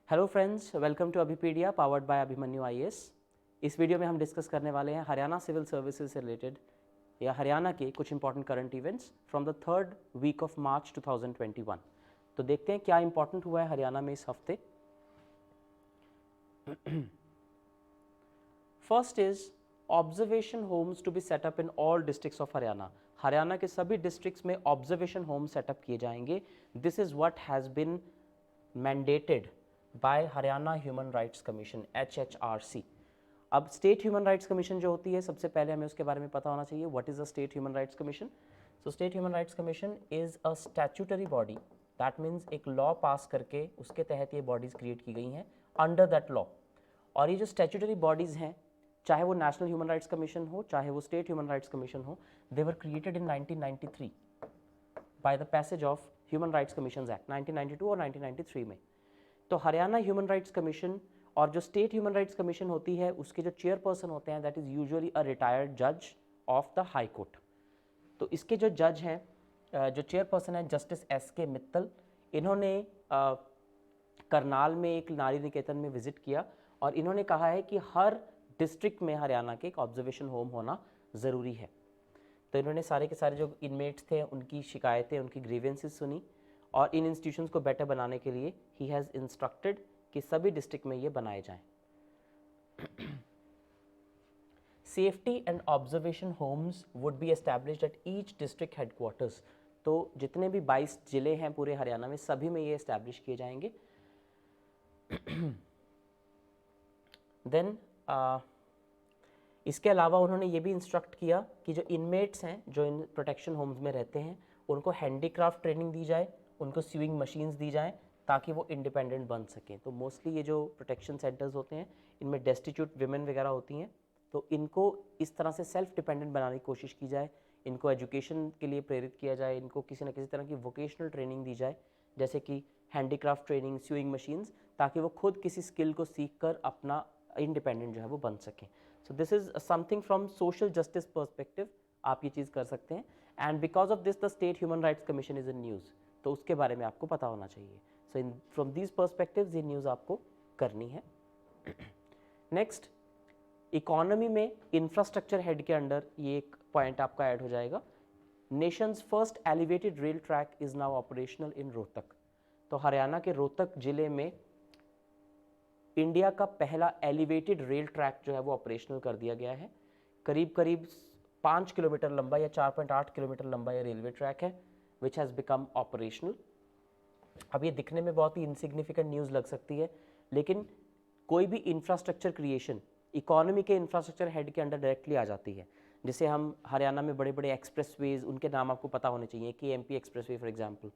Hello friends, welcome to Abhipedia powered by Abhimanyu IAS. इस video में हम डिस्कस करने वाले हैं हरियाणा सिविल सर्विसेज से रिलेटेड या हरियाणा के कुछ important current events from the third week of March 2021। तो देखते हैं क्या इंपॉर्टेंट हुआ है हरियाणा में इस हफ्ते। First is observation homes to be setup in all districts of Haryana. Haryana के सभी डिस्ट्रिक्ट्स में ऑब्जर्वेशन होम सेटअप किए जाएंगे। This is what has been mandated by Haryana human rights commission HHRC। अब स्टेट ह्यूमन राइट्स कमीशन जो होती है, सबसे पहले हमें उसके बारे में पता होना चाहिए। What is a state human rights commission? So state human rights commission is a statutory body, that means एक लॉ पास करके उसके तहत ये बॉडीज क्रिएट की गई हैं अंडर दैट लॉ। और ये जो स्टैट्यूटरी बॉडीज हैं, चाहे वो नेशनल ह्यूमन राइट्स कमीशन हो, चाहे वो स्टेट ह्यूमन राइट्स कमीशन हो, they were created in 1993 by the passage of human rights commission act 1992 और 1993 में। तो हरियाणा ह्यूमन राइट्स कमीशन और जो स्टेट ह्यूमन राइट्स कमीशन होती है, उसके जो चेयरपर्सन होते हैं, that is usually a retired जज ऑफ द हाई कोर्ट। तो इसके जो जज हैं, जो चेयरपर्सन है जस्टिस SK मित्तल, इन्होंने करनाल में एक नारी निकेतन में विजिट किया और इन्होंने कहा है कि हर डिस्ट्रिक्ट में हरियाणा के एक ऑब्जर्वेशन होम होना ज़रूरी है। तो इन्होंने सारे के सारे जो इनमेट्स थे उनकी शिकायतें, उनकी ग्रीवेंसेस सुनी और इन इंस्टीट्यूशंस को बेटर बनाने के लिए ही हैज़ इंस्ट्रक्टेड कि सभी डिस्ट्रिक्ट में ये बनाए जाएं। Safety and observation homes would be established at each district headquarters. तो जितने भी 22 जिले हैं पूरे हरियाणा में, सभी में ये एस्टैब्लिश किए जाएंगे। देन इसके अलावा उन्होंने ये भी इंस्ट्रक्ट किया कि जो इनमेट्स हैं जो इन प्रोटेक्शन होम्स में रहते हैं, उनको हैंडीक्राफ्ट ट्रेनिंग दी जाए, उनको स्विंग मशीन्स दी जाएं ताकि वो इंडिपेंडेंट बन सकें। तो मोस्टली ये जो प्रोटेक्शन सेंटर्स होते हैं, इनमें डेस्टिट्यूट विमेन वगैरह होती हैं, तो इनको इस तरह से सेल्फ डिपेंडेंट बनाने की कोशिश की जाए, इनको एजुकेशन के लिए प्रेरित किया जाए, इनको किसी न किसी तरह की वोकेशनल ट्रेनिंग दी जाए, जैसे कि हैंडीक्राफ्ट ट्रेनिंग, स्विंग मशीन्स, ताकि वो खुद किसी स्किल को सीख कर अपना इंडिपेंडेंट जो है वो बन सकें। सो this is something from social justice perspective, आप ये चीज़ कर सकते हैं। And because of this the state human rights commission is in news, तो उसके बारे में आपको पता होना चाहिए। सो इन फ्रॉम दीज पर्सपेक्टिव्स ये न्यूज़ आपको करनी है। नेक्स्ट, इकोनॉमी में इंफ्रास्ट्रक्चर हेड के अंडर ये एक पॉइंट आपका ऐड हो जाएगा। Nations first elevated rail track is now operational in Rohtak. तो हरियाणा के रोहतक जिले में इंडिया का पहला एलिवेटेड रेल ट्रैक जो है वो ऑपरेशनल कर दिया गया है। करीब करीब 5 किलोमीटर लंबा या 4.8 किलोमीटर लंबा ये रेलवे ट्रैक है, विच हैज़ बिकम ऑपरेशनल। अब ये दिखने में बहुत ही इनसिग्निफिकेंट न्यूज़ लग सकती है, लेकिन कोई भी इंफ्रास्ट्रक्चर क्रिएशन इकोनॉमी के इंफ्रास्ट्रक्चर हेड के अंडर डायरेक्टली आ जाती है। जैसे हम हरियाणा में बड़े बड़े एक्सप्रेसवेज, उनके नाम आपको पता होने चाहिए, KMP एक्सप्रेसवे फॉर एग्जांपल।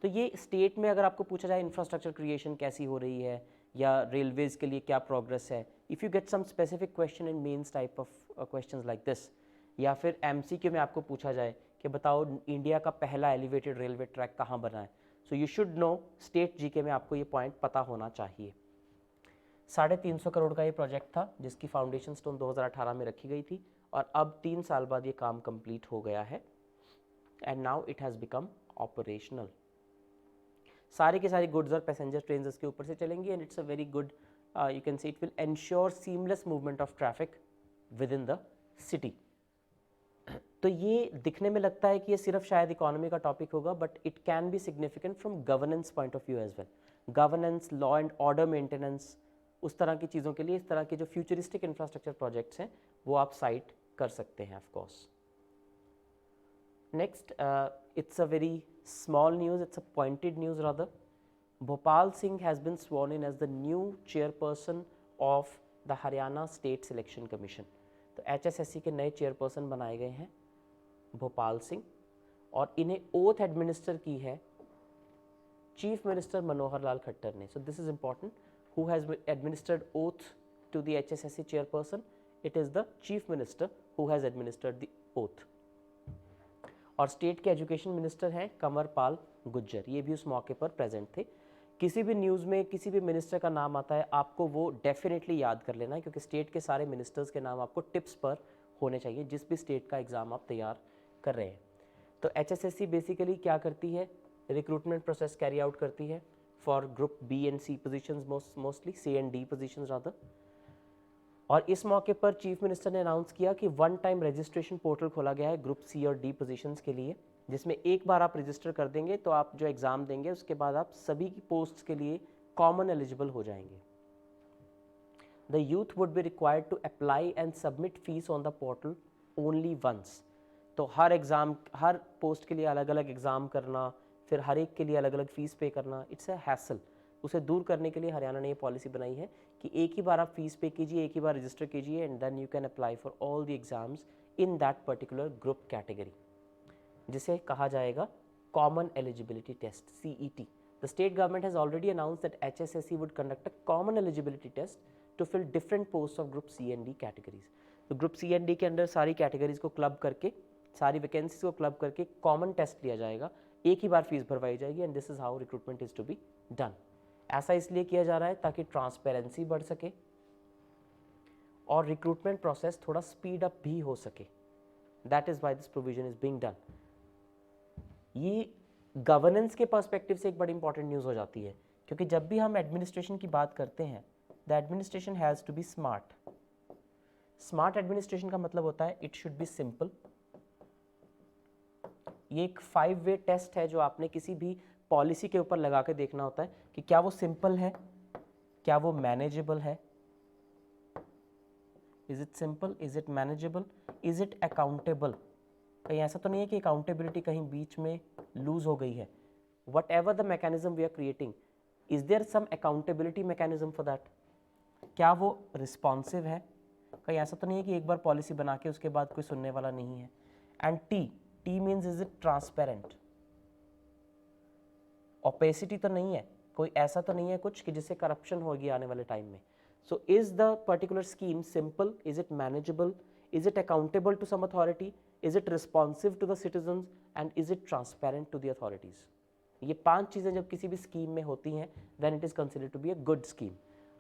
तो ये स्टेट में अगर आपको पूछा जाए इंफ्रास्ट्रक्चर क्रिएशन कैसी हो रही है या रेलवेज के लिए क्या प्रोग्रेस है, if you get some specific question in mains type of questions like this, या फिर MCQ में आपको पूछा जाए कि बताओ इंडिया का पहला एलिवेटेड रेलवे ट्रैक कहाँ बना है, so you should know, state GK में आपको ये पॉइंट पता होना चाहिए। 350 करोड़ का ये प्रोजेक्ट था जिसकी फाउंडेशन स्टोन 2018 में रखी गई थी और अब 3 साल बाद ये काम कंप्लीट हो गया है and now it has become operational. सारी की सारी गुड्स और पैसेंजर ट्रेन इसके ऊपर से चलेंगी and it's a very good, you can see it will ensure seamless movement of traffic with in the city. तो ये दिखने में लगता है कि ये सिर्फ शायद इकोनॉमी का टॉपिक होगा, but it can be significant from governance point of view as well. Governance, law and order maintenance, उस तरह की चीज़ों के लिए इस तरह के जो फ्यूचरिस्टिक इंफ्रास्ट्रक्चर प्रोजेक्ट्स हैं वो आप साइट कर सकते हैं, of course. Next, it's a very small news, it's a pointed news rather. Bhopal Singh has been sworn in as the new chairperson of the Haryana State Selection Commission. तो HSSC के नए chairperson बनाए गए हैं भोपाल सिंह और इन्हें oath administer की है चीफ मिनिस्टर मनोहर लाल खट्टर ने। So this is important, who has administered oath to the HSSC chairperson? It is the chief minister who has administered the oath. और स्टेट के एजुकेशन मिनिस्टर हैं कंवर पाल गुज्जर, ये भी उस मौके पर प्रेजेंट थे। किसी भी न्यूज़ में किसी भी मिनिस्टर का नाम आता है, आपको वो डेफिनेटली याद कर लेना है, क्योंकि स्टेट के सारे मिनिस्टर्स के नाम आपको टिप्स पर होने चाहिए जिस भी स्टेट का एग्ज़ाम आप तैयार कर रहे हैं। तो HSSC बेसिकली क्या करती है? रिक्रूटमेंट प्रोसेस कैरी आउट करती है, for group B and C positions, mostly C and D positions rather. और इस मौके पर चीफ मिनिस्टर ने अनाउंस किया कि वन टाइम रजिस्ट्रेशन पोर्टल खोला गया है ग्रुप सी और डी पोजीशंस के लिए, जिसमें एक बार आप रजिस्टर कर देंगे तो आप जो एग्ज़ाम देंगे उसके बाद आप सभी की पोस्ट्स के लिए कॉमन एलिजिबल हो जाएंगे। The youth would be required to apply and submit fees on the portal only once. तो हर एग्ज़ाम, हर पोस्ट के लिए अलग अलग एग्ज़ाम करना, फिर हर एक के लिए अलग अलग फ़ीस पे करना, इट्स अ हैसल। उसे दूर करने के लिए हरियाणा ने ये पॉलिसी बनाई है कि एक ही बार आप फीस पे कीजिए, एक ही बार रजिस्टर कीजिए and then you can apply for all the exams in that particular group category, जिसे कहा जाएगा common eligibility test, CET। The state government has already announced that HSSC would conduct a common eligibility test to fill different post of group C and D categories. तो group C and D के अंदर सारी categories को club करके, सारी vacancies को club करके common test लिया जाएगा, एक ही बार फीस भरवाई जाएगी and this is how recruitment is to be done. ऐसा इसलिए किया जा रहा है ताकि ट्रांसपेरेंसी बढ़ सके और रिक्रूटमेंट प्रोसेस थोड़ा स्पीड अप भी हो सके। That is why this provision is being done. ये गवर्नेंस के पर्सपेक्टिव से एक बड़ी इंपॉर्टेंट न्यूज़ हो जाती है, क्योंकि जब भी हम एडमिनिस्ट्रेशन की बात करते हैं, the administration has to be smart. Smart administration का मतलब होता है इट शुड बी सिंपल। ये एक 5 वे टेस्ट है जो आपने किसी भी पॉलिसी के ऊपर लगा के देखना होता है कि क्या वो सिंपल है, क्या वो मैनेजेबल है, is it simple, is it manageable, is it accountable. कहीं ऐसा तो नहीं है कि अकाउंटेबिलिटी कहीं बीच में लूज हो गई है। Whatever the mechanism we are creating, is there some accountability mechanism for that. क्या वो रिस्पॉन्सिव है, कहीं ऐसा तो नहीं है कि एक बार पॉलिसी बना के उसके बाद कोई सुनने वाला नहीं है। And T means is it transparent, opacity तो नहीं है, कोई ऐसा तो नहीं है कुछ कि जिससे करप्शन होगी आने वाले टाइम में। So is the particular scheme simple, is it manageable, is it accountable to some authority, is it responsive to the citizens and is it transparent to the authorities. ये 5 चीज़ें जब किसी भी स्कीम में होती हैं then it is considered to be a good scheme.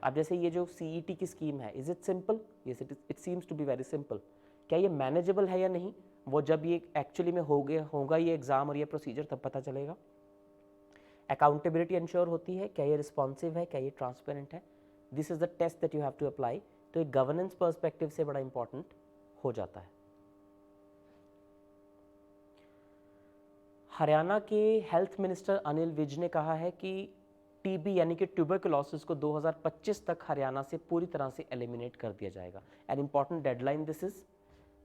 अब जैसे ये जो CET की स्कीम है, is it simple, yes it seems to be very simple. क्या ये मैनेजेबल है या नहीं, वो जब ये एक्चुअली में होगा ये एग्ज़ाम और ये प्रोसीजर तब पता चलेगा। अकाउंटेबिलिटी इंश्योर होती है, क्या ये रिस्पॉन्सिव है, क्या ये ट्रांसपेरेंट है। This is the test that you have to apply. तो एक गवर्नेंस पर्सपेक्टिव से बड़ा इंपॉर्टेंट हो जाता है। हरियाणा के हेल्थ मिनिस्टर अनिल विज ने कहा है कि TB यानी कि ट्यूबरकुलोसिस को 2025 तक हरियाणा से पूरी तरह से एलिमिनेट कर दिया जाएगा। An important deadline this is.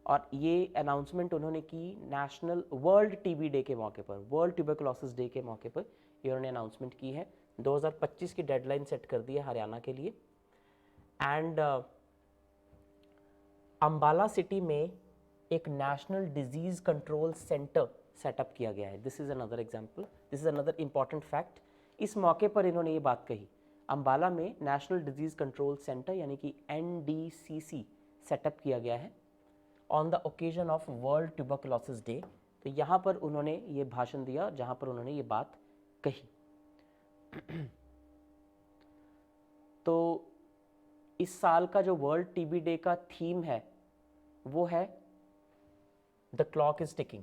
और ये अनाउंसमेंट उन्होंने की नेशनल वर्ल्ड TB डे के मौके पर, वर्ल्ड ट्यूबरकुलोसिस डे के मौके पर ये उन्होंने अनाउंसमेंट की है। 2025 की डेडलाइन सेट कर दी है हरियाणा के लिए। एंड अंबाला सिटी में एक national disease control centre setup किया गया है। This is another example, this is another important fact. इस मौके पर इन्होंने ये बात कही, अंबाला में नेशनल डिजीज कंट्रोल सेंटर यानी कि NDCC सेटअप किया गया है on the occasion of world tuberculosis day. तो यहाँ पर उन्होंने ये भाषण दिया जहाँ पर उन्होंने ये बात कही। तो इस साल का जो वर्ल्ड TB डे का थीम है वो है the clock is ticking.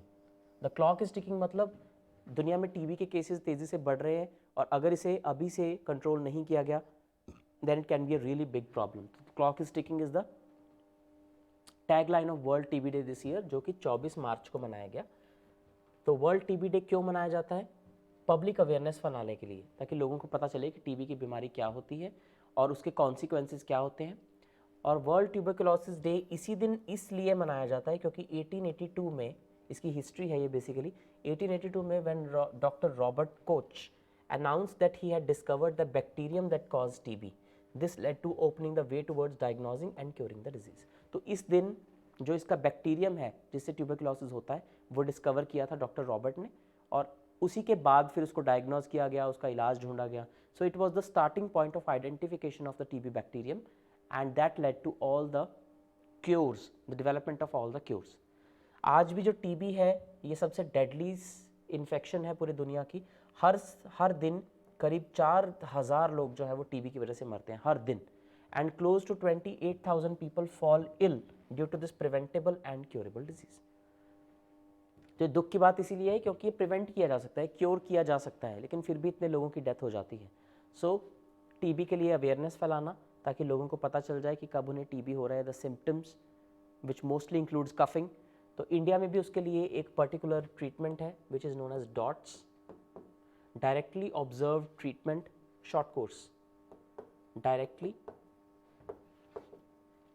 The clock is ticking मतलब दुनिया में TB के केसेस तेज़ी से बढ़ रहे हैं और अगर इसे अभी से कंट्रोल नहीं किया गया then it can be a really big problem. Clock is ticking is the tagline of world TB day this year, जो कि 24 मार्च को मनाया गया। तो वर्ल्ड TB डे क्यों मनाया जाता है? पब्लिक अवेयरनेस फैलाने के लिए, ताकि लोगों को पता चले कि TB की बीमारी क्या होती है और उसके कॉन्सिक्वेंसेस क्या होते हैं। और वर्ल्ड ट्यूबरकुलोसिस डे इसी दिन इसलिए मनाया जाता है क्योंकि 1882 में, इसकी हिस्ट्री है ये बेसिकली, 1882 में when doctor Robert Koch announced that he had discovered the bacterium that caused TB. This led to opening the way towards diagnosing and curing the disease. तो इस दिन जो इसका बैक्टीरियम है जिससे ट्यूबरकुलोसिस होता है वो डिस्कवर किया था डॉक्टर रॉबर्ट ने, और उसी के बाद फिर उसको डायग्नोज किया गया, उसका इलाज ढूंढा गया। So it was the starting point of identification of the TB bacterium and that led to all the cures, the development of all the cures. आज भी जो TB है ये सबसे डेडली इन्फेक्शन है पूरी दुनिया की। हर दिन करीब 4000 लोग जो है वो TB की वजह से मरते हैं हर दिन, and close to 28,000 people fall ill due to this preventable and curable disease. तो दुख की बात इसीलिए है क्योंकि ये प्रिवेंट किया जा सकता है, क्योर किया जा सकता है, लेकिन फिर भी इतने लोगों की डेथ हो जाती है। सो टीबी के लिए अवेयरनेस फैलाना ताकि लोगों को पता चल जाए कि कब उन्हें टीबी हो रहा है, the symptoms which mostly includes coughing. तो इंडिया में भी उसके लिए एक पर्टिकुलर ट्रीटमेंट है which is known as DOTS, directly observe treatment short course, directly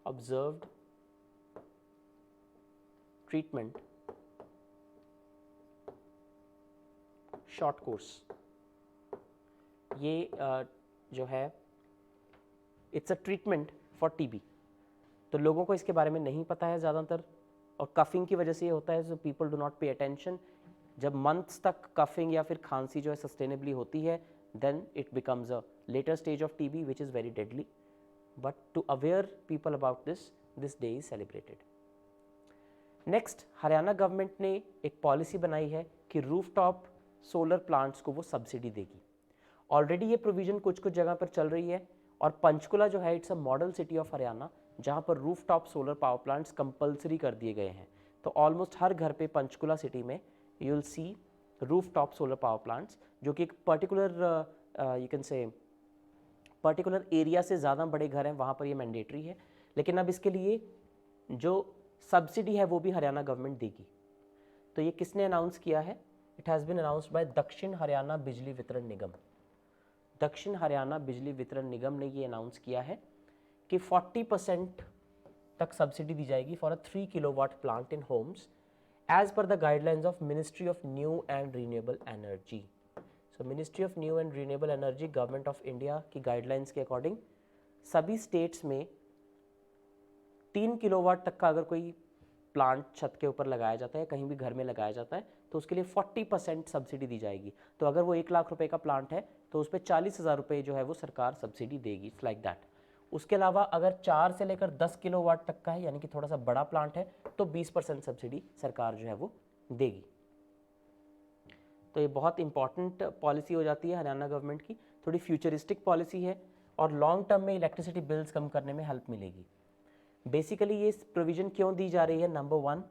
observed treatment short course. ये जो है it's a treatment for TB. तो लोगों को इसके बारे में नहीं पता है ज़्यादातर, और कफिंग की वजह से ये होता है, so people do not pay attention. जब मंथ्स तक कफिंग या फिर खांसी जो है सस्टेनेबली होती है, then it becomes a later stage of TB which is very deadly. But to aware people about this day is celebrated. Next, Haryana government ने एक पॉलिसी बनाई है कि रूफटॉप सोलर प्लांट्स को वो सब्सिडी देगी। ऑलरेडी ये प्रोविज़न कुछ कुछ जगह पर चल रही है, और पंचकुला जो है it's a model city of Haryana जहाँ पर rooftop solar power plants compulsory कर दिए गए हैं। तो ऑलमोस्ट हर घर पे पंचकुला सिटी में you will see rooftop solar power plants, जो कि एक particular you can say particular area से ज़्यादा बड़े घर हैं वहाँ पर ये मैंडेटरी है। लेकिन अब इसके लिए जो सब्सिडी है वो भी हरियाणा गवर्नमेंट देगी। तो ये किसने अनाउंस किया है? It has been announced by Dakshin Haryana बिजली वितरण निगम। दक्षिण हरियाणा बिजली वितरण निगम ने ये अनाउंस किया है कि 40% तक सब्सिडी दी जाएगी for a 3 kilowatt plant in homes as per the guidelines of ministry of new and renewable energy. So ministry of new and renewable energy government of India की गाइडलाइंस के अकॉर्डिंग सभी states में 3 kilowatt तक का अगर कोई plant छत के ऊपर लगाया जाता है, कहीं भी घर में लगाया जाता है, तो उसके लिए 40% सब्सिडी दी जाएगी। तो अगर वो 1 लाख रुपए का प्लांट है तो उस पर 40,000 रुपये जो है वो सरकार सब्सिडी देगी। It's like that. उसके अलावा अगर 4 से लेकर 10 किलोवाट तक का है, यानी कि थोड़ा सा बड़ा प्लांट है, तो 20% सब्सिडी सरकार जो है वो देगी। तो ये बहुत इंपॉर्टेंट पॉलिसी हो जाती है हरियाणा गवर्नमेंट की, थोड़ी फ्यूचरिस्टिक पॉलिसी है, और लॉन्ग टर्म में इलेक्ट्रिसिटी बिल्स कम करने में हेल्प मिलेगी। बेसिकली ये प्रोविजन क्यों दी जा रही है? Number 1,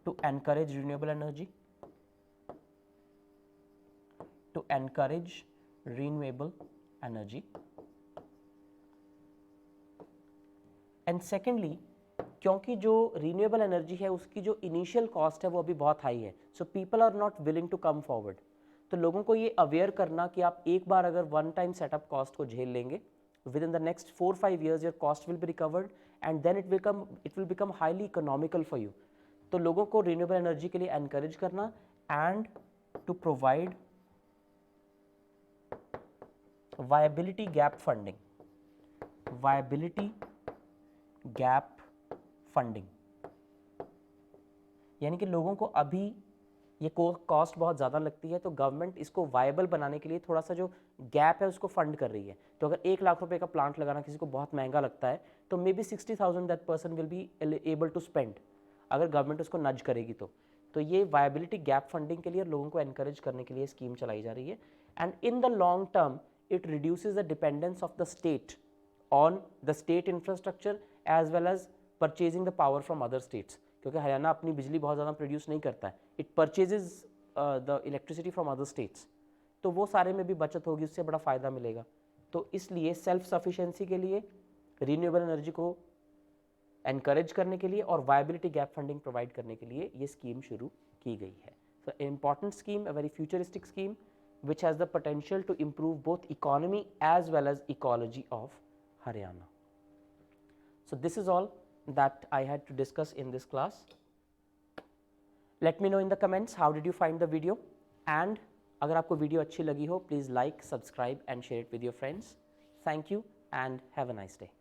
to encourage renewable energy, to encourage renewable energy, and secondly क्योंकि जो रिन्यूएबल एनर्जी है उसकी जो इनिशियल कॉस्ट है वो अभी बहुत हाई है, so people are not willing to come forward. तो लोगों को ये अवेयर करना कि आप एक बार अगर वन टाइम सेटअप कॉस्ट को झेल लेंगे, within the next 4-5 years your cost will be recovered and then it will become highly economical for you. तो लोगों को रिन्यूएबल एनर्जी के लिए एनकरेज करना and to provide viability gap funding, viability gap funding, यानी कि लोगों को अभी ये कॉस्ट बहुत ज़्यादा लगती है, तो गवर्नमेंट इसको वायबल बनाने के लिए थोड़ा सा जो गैप है उसको फंड कर रही है। तो अगर 1 लाख रुपए का प्लांट लगाना किसी को बहुत महंगा लगता है, तो maybe 60,000 that person will be able to spend, अगर गवर्नमेंट उसको नज करेगी तो ये वायबिलिटी गैप फंडिंग के लिए लोगों को एनकरेज करने के लिए स्कीम चलाई जा रही है। And in the long term it reduces the dependence of the state on the state infrastructure as well as purchasing the power from other states, क्योंकि हरियाणा अपनी बिजली बहुत ज़्यादा प्रोड्यूस नहीं करता है, it purchases the electricity from other states. तो वो सारे में भी बचत होगी, उससे बड़ा फ़ायदा मिलेगा। तो इसलिए सेल्फ सफिशिएंसी के लिए, रिन्यूएबल एनर्जी को एनकरेज करने के लिए और वायबिलिटी गैप फंडिंग प्रोवाइड करने के लिए ये स्कीम शुरू की गई है। So important scheme, a very futuristic scheme which has the potential to improve both economy as well as ecology of Haryana. So this is all that I had to discuss in this class. Let me know in the comments how did you find the video, and अगर आपको video अच्छी लगी हो please like, subscribe and share it with your friends. Thank you and have a nice day.